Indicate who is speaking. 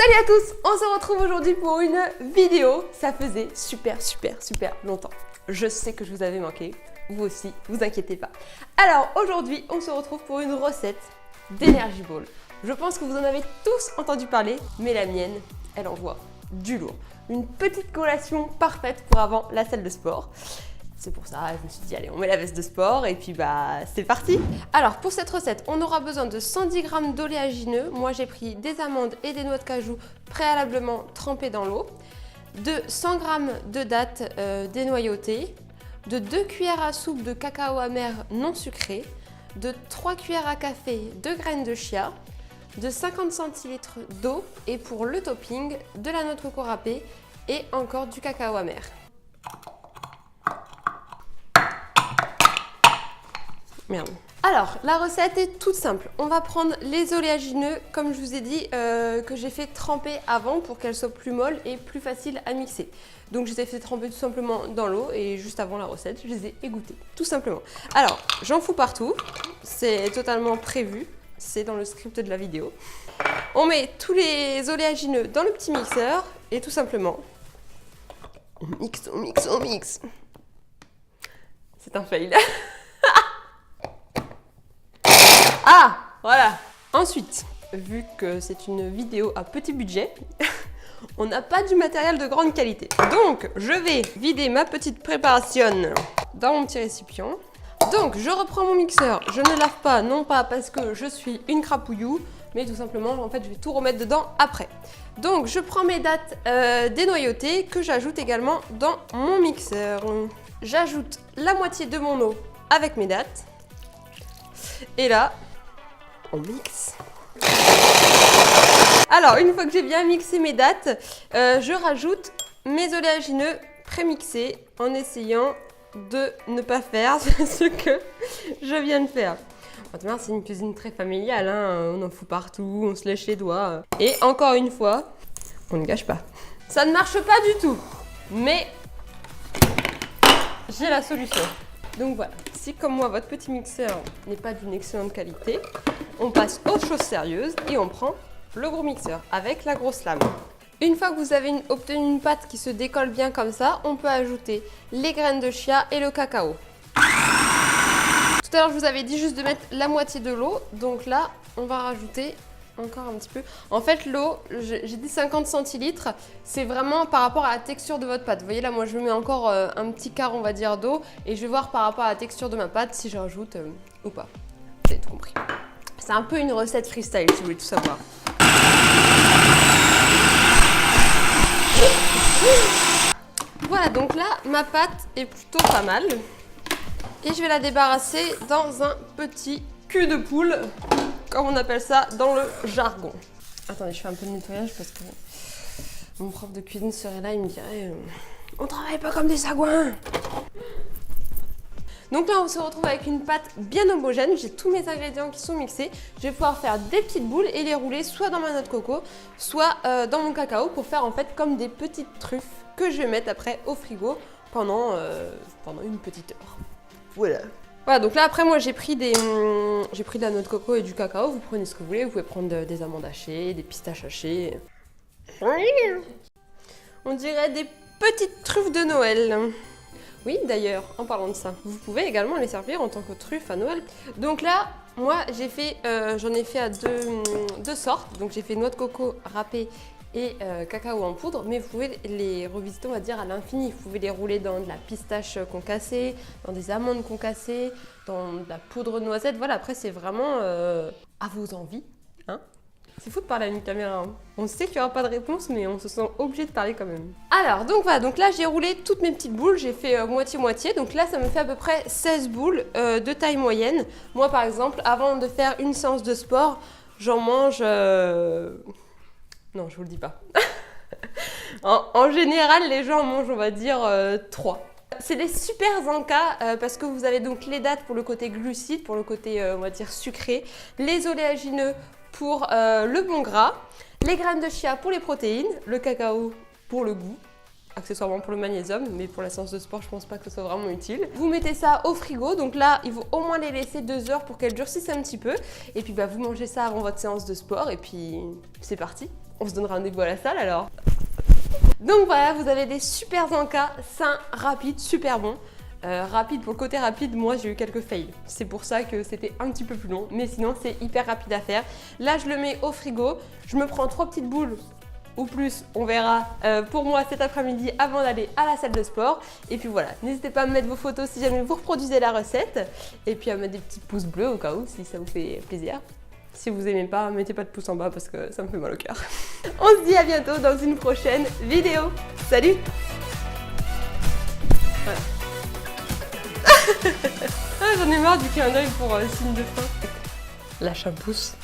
Speaker 1: Salut à tous, on se retrouve aujourd'hui pour une vidéo. Ça faisait super longtemps. Je sais que je vous avais manqué, vous aussi, vous inquiétez pas. Alors aujourd'hui, on se retrouve pour une recette d'Energy Ball. Je pense que vous en avez tous entendu parler, mais la mienne, elle envoie du lourd. Une petite collation parfaite pour avant la salle de sport. C'est pour ça, je me suis dit, allez, on met la veste de sport et puis c'est parti. Alors, pour cette recette, on aura besoin de 110 g d'oléagineux. Moi, j'ai pris des amandes et des noix de cajou préalablement trempées dans l'eau, de 100 g de dattes dénoyautées, de 2 cuillères à soupe de cacao amer non sucré, de 3 cuillères à café de graines de chia, de 50 centilitres d'eau et pour le topping, de la noix de coco râpée et encore du cacao amer. Merde. Alors, la recette est toute simple. On va prendre les oléagineux, comme je vous ai dit, que j'ai fait tremper avant pour qu'elles soient plus molles et plus faciles à mixer. Donc, je les ai fait tremper tout simplement dans l'eau et juste avant la recette, je les ai égouttés, tout simplement. Alors, j'en fous partout. C'est totalement prévu. C'est dans le script de la vidéo. On met tous les oléagineux dans le petit mixeur et tout simplement, on mixe, on mixe, on mixe. C'est un fail. Ah, voilà. Ensuite, vu que c'est une vidéo à petit budget, on n'a pas du matériel de grande qualité. Donc, je vais vider ma petite préparation dans mon petit récipient. Donc, je reprends mon mixeur. Je ne lave pas, non pas parce que je suis une crapouillou, mais tout simplement, en fait, je vais tout remettre dedans après. Donc, je prends mes dattes dénoyautées que j'ajoute également dans mon mixeur. J'ajoute la moitié de mon eau avec mes dattes. Et là, on mixe. Alors, une fois que j'ai bien mixé mes dattes, je rajoute mes oléagineux prémixés en essayant de ne pas faire ce que je viens de faire. C'est une cuisine très familiale, hein. On en fout partout, on se lèche les doigts. Et encore une fois, on ne gâche pas. Ça ne marche pas du tout, mais j'ai la solution. Donc voilà, si comme moi votre petit mixeur n'est pas d'une excellente qualité, on passe aux choses sérieuses et on prend le gros mixeur avec la grosse lame. Une fois que vous avez obtenu une pâte qui se décolle bien comme ça, on peut ajouter les graines de chia et le cacao. Tout à l'heure je vous avais dit juste de mettre la moitié de l'eau, donc là on va rajouter encore un petit peu. En fait, l'eau, j'ai dit 50 centilitres, c'est vraiment par rapport à la texture de votre pâte. Vous voyez là, moi je mets encore un petit quart, on va dire, d'eau et je vais voir par rapport à la texture de ma pâte si je rajoute ou pas. Vous avez tout compris. C'est un peu une recette freestyle si vous voulez tout savoir. Voilà, donc là, ma pâte est plutôt pas mal. Et je vais la débarrasser dans un petit cul de poule, comme on appelle ça dans le jargon. Attendez, je fais un peu de nettoyage parce que mon prof de cuisine serait là, il me dirait on travaille pas comme des sagouins. Donc là, on se retrouve avec une pâte bien homogène. J'ai tous mes ingrédients qui sont mixés. Je vais pouvoir faire des petites boules et les rouler soit dans ma noix de coco, soit dans mon cacao pour faire en fait comme des petites truffes que je vais mettre après au frigo pendant une petite heure. Voilà. Voilà, donc là après moi j'ai pris de la noix de coco et du cacao, vous prenez ce que vous voulez, vous pouvez prendre des amandes hachées, des pistaches hachées. On dirait des petites truffes de Noël. Oui d'ailleurs, en parlant de ça, vous pouvez également les servir en tant que truffes à Noël. Donc là, moi j'en ai fait à deux sortes, donc j'ai fait noix de coco râpée et cacao en poudre, mais vous pouvez les revisiter, on va dire, à l'infini. Vous pouvez les rouler dans de la pistache concassée, dans des amandes concassées, dans de la poudre de noisette. Voilà, après, c'est vraiment à vos envies. Hein. C'est fou de parler à une caméra. Hein. On sait qu'il n'y aura pas de réponse, mais on se sent obligé de parler quand même. Alors, donc voilà, donc là, j'ai roulé toutes mes petites boules. J'ai fait moitié-moitié. Donc là, ça me fait à peu près 16 boules de taille moyenne. Moi, par exemple, avant de faire une séance de sport, j'en mange... Non, je vous le dis pas. en général, les gens mangent, on va dire, 3. C'est des super encas parce que vous avez donc les dattes pour le côté glucide, pour le côté, on va dire, sucré, les oléagineux pour le bon gras, les graines de chia pour les protéines, le cacao pour le goût, accessoirement pour le magnésium, mais pour la séance de sport, je pense pas que ce soit vraiment utile. Vous mettez ça au frigo, donc là, il faut au moins les laisser 2 heures pour qu'elles durcissent un petit peu. Et puis, vous mangez ça avant votre séance de sport et puis c'est parti. On se donne rendez-vous à la salle alors. Donc voilà, vous avez des super encas sains, rapides, super bons. Rapide, pour le côté rapide, moi j'ai eu quelques fails. C'est pour ça que c'était un petit peu plus long, mais sinon c'est hyper rapide à faire. Là je le mets au frigo, je me prends 3 petites boules ou plus, on verra pour moi cet après-midi avant d'aller à la salle de sport. Et puis voilà, n'hésitez pas à me mettre vos photos si jamais vous reproduisez la recette. Et puis à mettre des petits pouces bleus au cas où si ça vous fait plaisir. Si vous aimez pas, mettez pas de pouce en bas parce que ça me fait mal au cœur. On se dit à bientôt dans une prochaine vidéo. Salut! Voilà. Ah, j'en ai marre du clin d'œil pour signe de fin. Lâche un pouce.